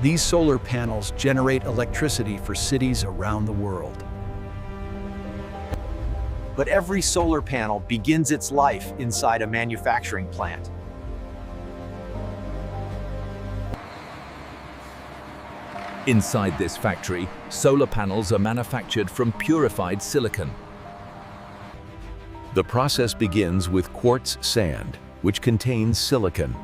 These solar panels generate electricity for cities around the world. But every solar panel begins its life inside a manufacturing plant. Inside this factory, solar panels are manufactured from purified silicon. The process begins with quartz sand, which contains silicon.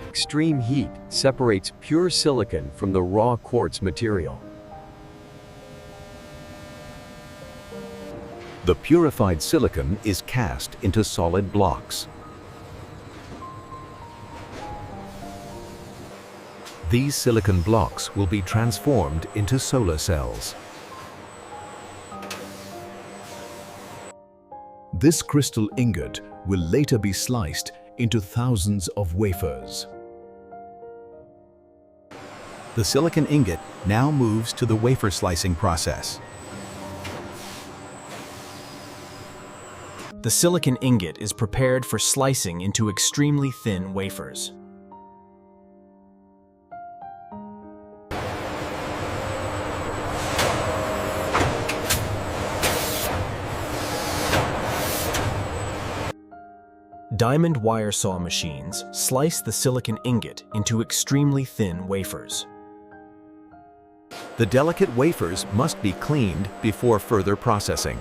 Extreme heat separates pure silicon from the raw quartz material. The purified silicon is cast into solid blocks. These silicon blocks will be transformed into solar cells. This crystal ingot will later be sliced into thousands of wafers. The silicon ingot now moves to the wafer slicing process. The silicon ingot is prepared for slicing into extremely thin wafers. Diamond wire saw machines slice the silicon ingot into extremely thin wafers. The delicate wafers must be cleaned before further processing.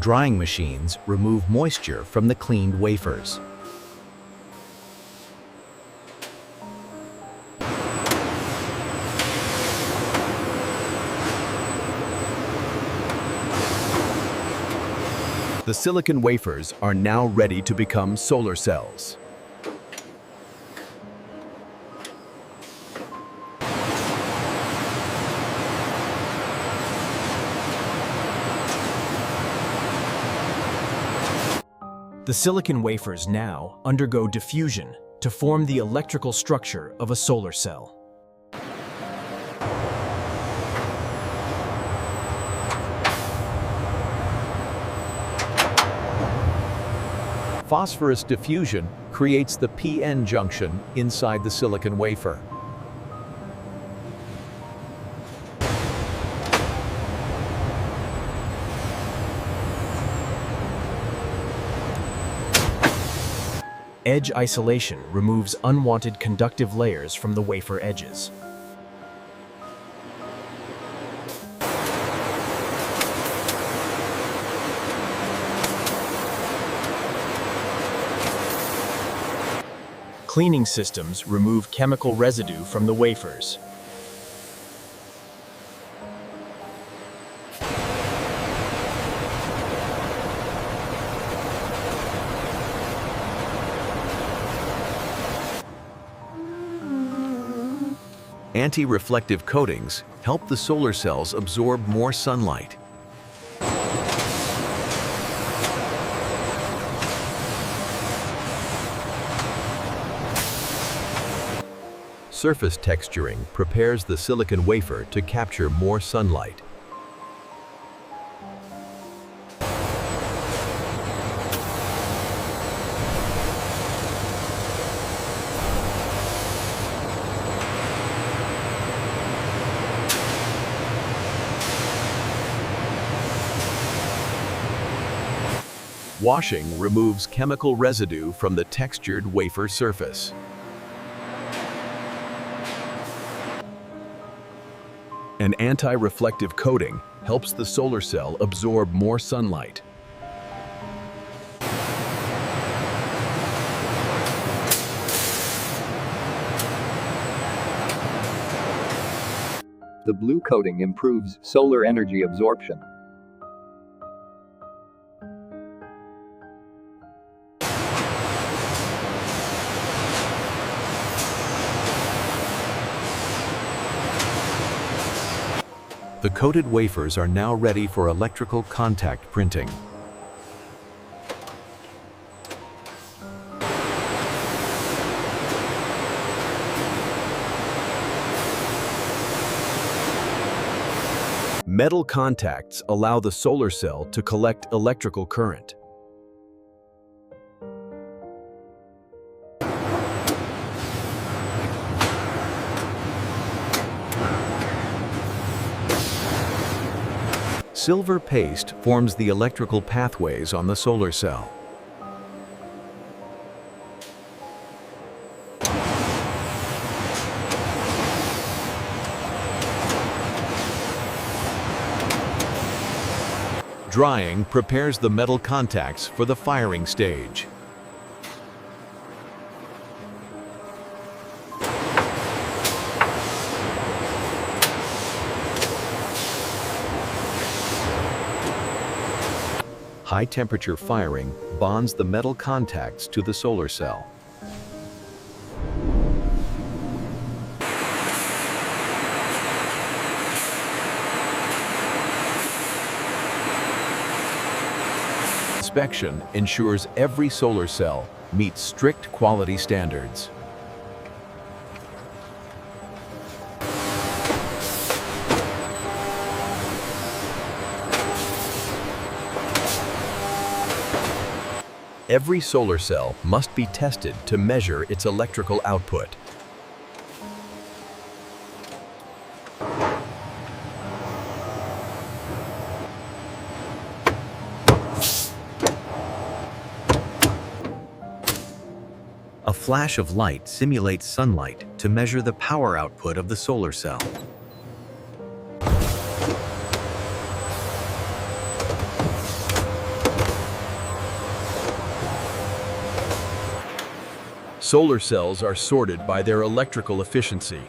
Drying machines remove moisture from the cleaned wafers. The silicon wafers are now ready to become solar cells. The silicon wafers now undergo diffusion to form the electrical structure of a solar cell. Phosphorus diffusion creates the PN junction inside the silicon wafer. Edge isolation removes unwanted conductive layers from the wafer edges. Cleaning systems remove chemical residue from the wafers. Anti-reflective coatings help the solar cells absorb more sunlight. Surface texturing prepares the silicon wafer to capture more sunlight. Washing removes chemical residue from the textured wafer surface. An anti-reflective coating helps the solar cell absorb more sunlight. The blue coating improves solar energy absorption. The coated wafers are now ready for electrical contact printing. Metal contacts allow the solar cell to collect electrical current. Silver paste forms the electrical pathways on the solar cell. Drying prepares the metal contacts for the firing stage. High-temperature firing bonds the metal contacts to the solar cell. Inspection ensures every solar cell meets strict quality standards. Every solar cell must be tested to measure its electrical output. A flash of light simulates sunlight to measure the power output of the solar cell. Solar cells are sorted by their electrical efficiency.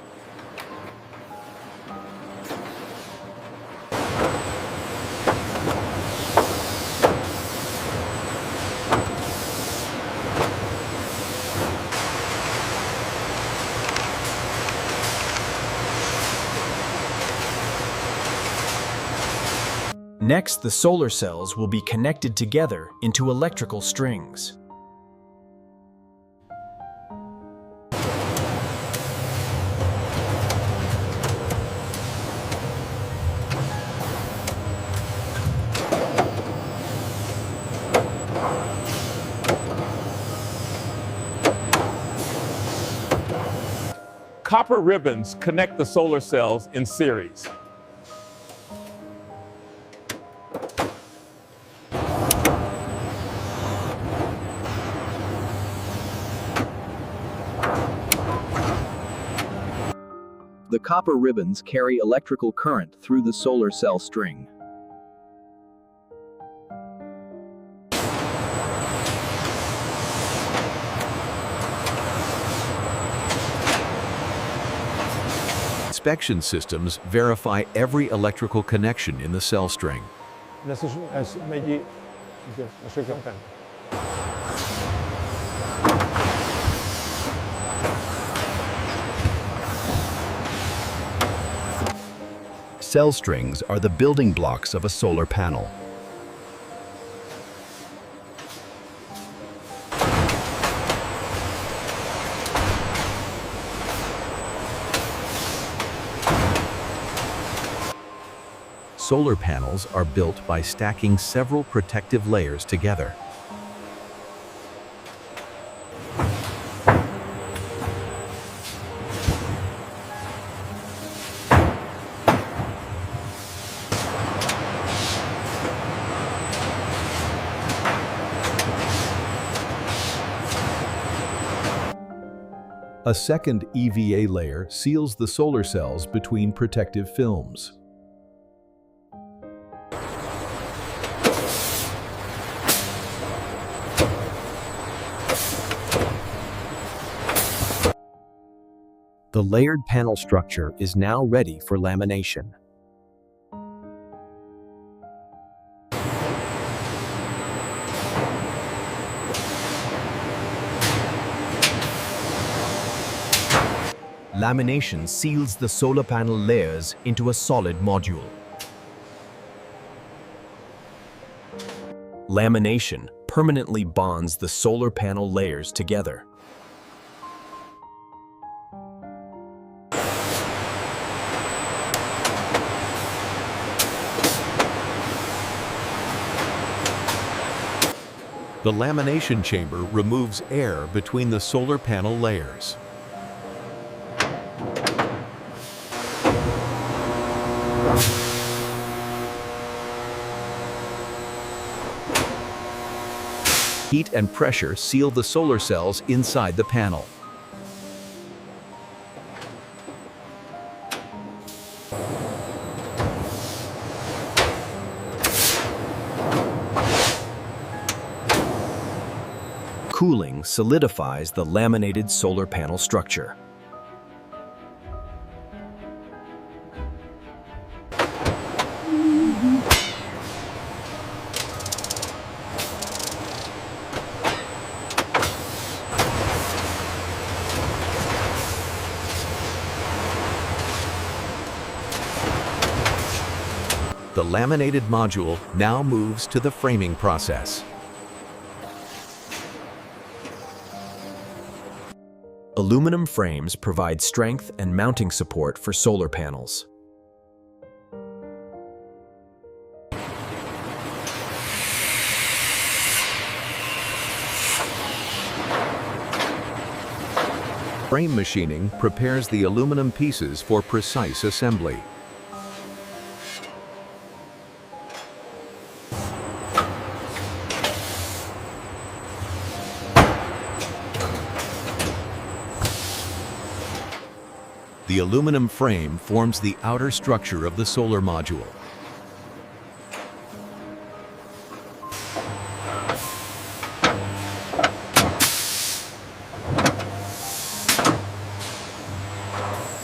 Next, the solar cells will be connected together into electrical strings. Copper ribbons connect the solar cells in series. The copper ribbons carry electrical current through the solar cell string. Inspection systems verify every electrical connection in the cell string. Cell strings are the building blocks of a solar panel. Solar panels are built by stacking several protective layers together. A second EVA layer seals the solar cells between protective films. The layered panel structure is now ready for lamination. Lamination seals the solar panel layers into a solid module. Lamination permanently bonds the solar panel layers together. The lamination chamber removes air between the solar panel layers. Heat and pressure seal the solar cells inside the panel. Cooling solidifies the laminated solar panel structure. The laminated module now moves to the framing process. Aluminum frames provide strength and mounting support for solar panels. Frame machining prepares the aluminum pieces for precise assembly. The aluminum frame forms the outer structure of the solar module.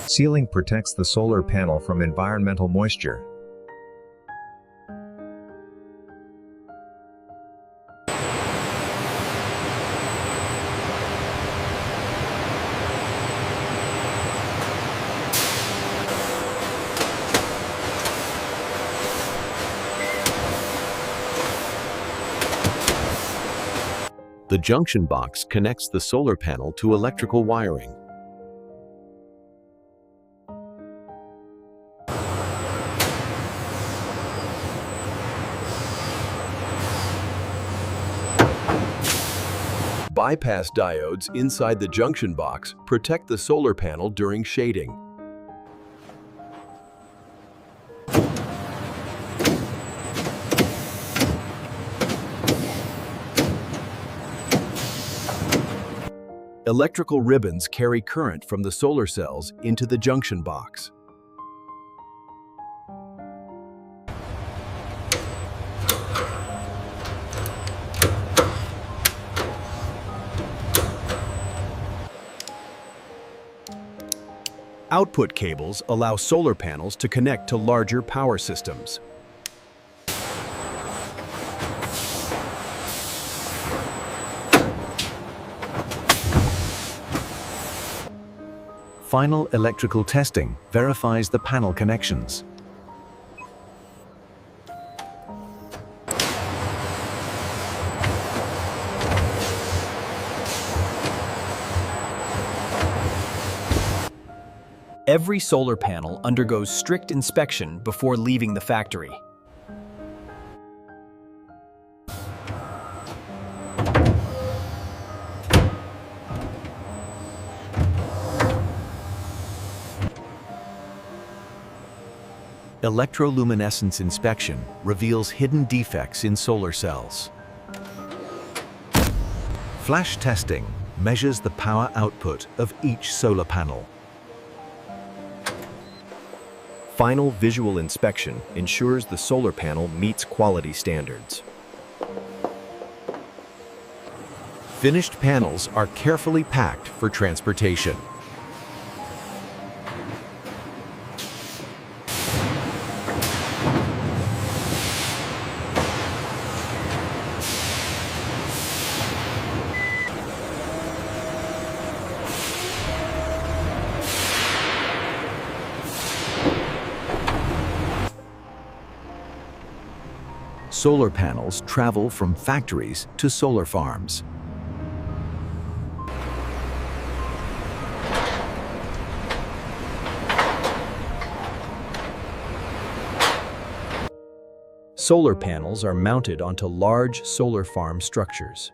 Sealing protects the solar panel from environmental moisture. The junction box connects the solar panel to electrical wiring. Bypass diodes inside the junction box protect the solar panel during shading. Electrical ribbons carry current from the solar cells into the junction box. Output cables allow solar panels to connect to larger power systems. Final electrical testing verifies the panel connections. Every solar panel undergoes strict inspection before leaving the factory. Electroluminescence inspection reveals hidden defects in solar cells. Flash testing measures the power output of each solar panel. Final visual inspection ensures the solar panel meets quality standards. Finished panels are carefully packed for transportation. Solar panels travel from factories to solar farms. Solar panels are mounted onto large solar farm structures.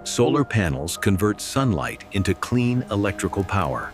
Solar panels convert sunlight into clean electrical power.